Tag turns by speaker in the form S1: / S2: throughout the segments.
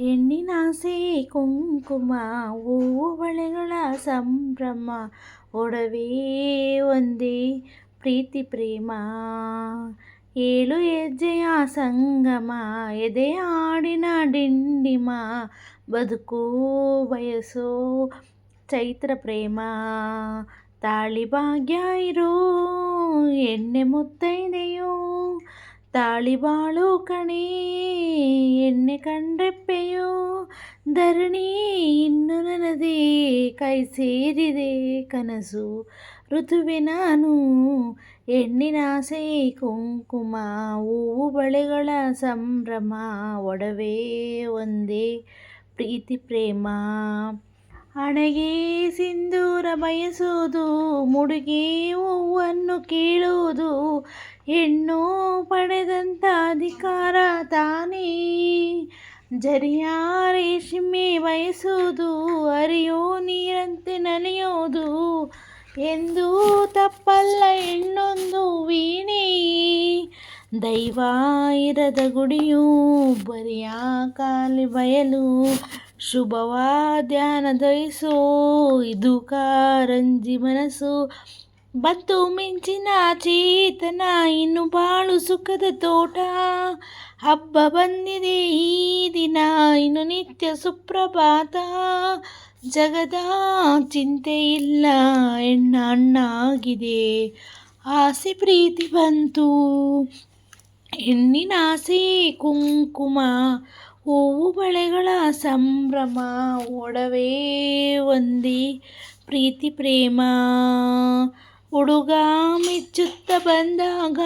S1: ಹೆಣ್ಣಿನಾಸೆ ಕುಂಕುಮ ಹೂವು ಬಳೆಗಳ ಸಂಭ್ರಮ ಒಡವೆ ಒಂದೇ ಪ್ರೀತಿ ಪ್ರೇಮ. ಏಳು ಹೆಜ್ಜೆಯ ಸಂಗಮ ಎದೆಯ ಹಾಡಿನ ಡಿಂಡಿಮ ಬದುಕು ಬಯಸೋ ಚೈತ್ರ ಪ್ರೇಮ. ತಾಳಿ ಭಾಗ್ಯ ಇರೋ ಎಣ್ಣೆ ಮುತ್ತೈದೆಯೋ ತಾಳಿ ಬಾಳು ಕಣೆ ಎಣ್ಣೆ ಕಂಡ್ರೆಪ್ಪೆಯೋ. ಧರಣಿ ಇನ್ನು ನನ್ನದೇ ಕೈ ಸೇರಿದೆ ಕನಸು ಋತುವೆ ನಾನು. ಹೆಣ್ಣಿನಾಸೆ ಕುಂಕುಮ ಹೂವು ಬಳೆಗಳ ಸಂಭ್ರಮ ಒಡವೆ ಒಂದೇ ಪ್ರೀತಿ ಪ್ರೇಮ. ಹಣೆಗೆ ಸಿಂಧೂರ ಬಯಸೋದು ಮುಡಿಗೆ ಹೂವನ್ನು ಕೇಳೋದು ಹೆಣ್ಣು ಪಡೆದಂಥ ಅಧಿಕಾರ ತಾನೇ. ಜರಿಯ ರೇಷ್ಮೆ ಬಯಸೋದು ಹರಿಯೋ ನೀರಂತೆ ನಲಿಯೋದು ಎಂದು ತಪ್ಪಲ್ಲ ಹೆಣ್ಣೊಂದು ವೀಣೆ. ದೈವ ಇರದ ಗುಡಿಯು ಬರಿಯ ಖಾಲಿ ಬಯಲು ಶುಭವ ಧ್ಯಾನ ದಯಿಸೋ ಇದು ಕಾರಂಜಿ ಮನಸ್ಸು. ಬಂತು ಮಿಂಚಿನ ಚೇತನ ಇನ್ನು ಬಾಳು ಸುಖದ ತೋಟ. ಹಬ್ಬ ಬಂದಿದೆ ಈ ದಿನ ಇನ್ನು ನಿತ್ಯ ಸುಪ್ರಭಾತ. ಜಗದ ಚಿಂತೆ ಇಲ್ಲ ಹೆಣ್ಣ ಹಣ್ಣಾಗಿದೆ ಆಸೆ ಪ್ರೀತಿ ಬಂತು. ಹೆಣ್ಣಿನಾಸೆ ಕುಂಕುಮ ಹೂವು ಬಳೆಗಳ ಸಂಭ್ರಮ ಒಡವೆ ಒಂದೇ ಪ್ರೀತಿ ಪ್ರೇಮ. ಹುಡುಗ ಮೆಚ್ಚುತ್ತ ಬಂದಾಗ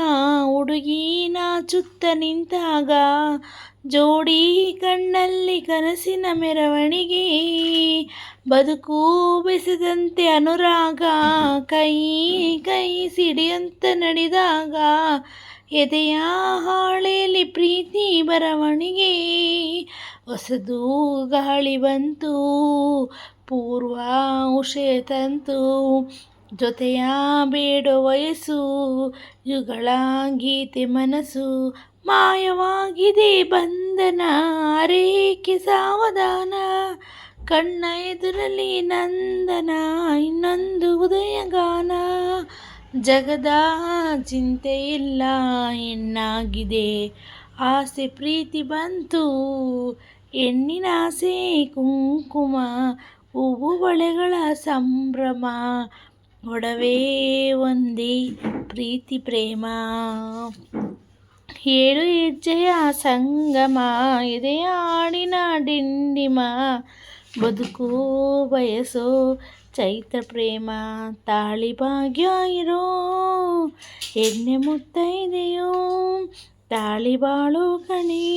S1: ಹುಡುಗಿ ನಾಚುತ್ತ ನಿಂತಾಗ ಜೋಡಿ ಕಣ್ಣಲ್ಲಿ ಕನಸಿನ ಮೆರವಣಿಗೆ. ಬದುಕು ಬೆಸೆದಂತೆ ಅನುರಾಗ ಕೈ ಕೈ ಸಿಡಿಯಂತ ನಡೆದಾಗ ಎದೆಯ ಹಾಳೆಯಲ್ಲಿ ಪ್ರೀತಿ ಬರವಣಿಗೆ. ಹೊಸದು ಗಾಳಿ ಬಂತು ಪೂರ್ವ ಉಷೆ ತಂತು ಜೊತೆಯ ಬೇಡೋ ವಯಸ್ಸು ಯುಗಳ ಗೀತೆ ಮನಸ್ಸು. ಮಾಯವಾಗಿದೆ ಬಂಧನ ಅರೇಕೆ ಸಾವಧಾನ ಕಣ್ಣ ಎದುರಲ್ಲಿ ನಂದನ ಇನ್ನೊಂದು ಉದಯಗಾನ. ಜಗದ ಚಿಂತೆ ಇಲ್ಲ ಹೆಣ್ಣಾಗಿದೆ ಆಸೆ ಪ್ರೀತಿ ಬಂತು. ಹೆಣ್ಣಿನಾಸೆ ಕುಂಕುಮ ಹೂವು ಬಳೆಗಳ ಸಂಭ್ರಮ ಒಡವೆ ಒಂದೇ ಪ್ರೀತಿ ಪ್ರೇಮ. ಏಳು ಹೆಜ್ಜೆಯ ಸಂಗಮ ಎದೆಯ ಹಾಡಿನ ಡಿಂಡಿಮ ಬದುಕು ಬಯಸೋ ಚೈತ್ರ ಪ್ರೇಮ. ತಾಳಿ ಭಾಗ್ಯ ಇರೋ ಎಣ್ಣೆ ಮುತ್ತೈದೆಯೋ ತಾಳಿ ಬಾಳು ಕಣೆ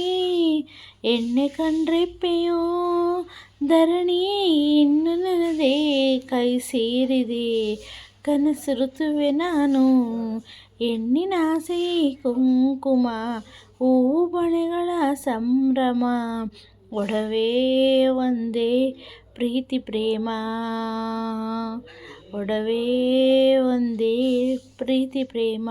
S1: ಎಣ್ಣೆ ಕಂಡ್ರೆಪ್ಪೆಯೋ. ಧರಣಿ ಇನ್ನು ನನ್ನದೇ ಕೈ ಸೇರಿದೆ ಕನಸು ಋತುವೆ ನಾನು. ಹೆಣ್ಣಿನಾಸೆ ಕುಂಕುಮ ಹೂವು ಬಳೆಗಳ ಸಂಭ್ರಮ ಒಡವೆ ಒಂದೇ ಪ್ರೀತಿ ಪ್ರೇಮ. ಒಡವೆ ಒಂದೇ ಪ್ರೀತಿ ಪ್ರೇಮ.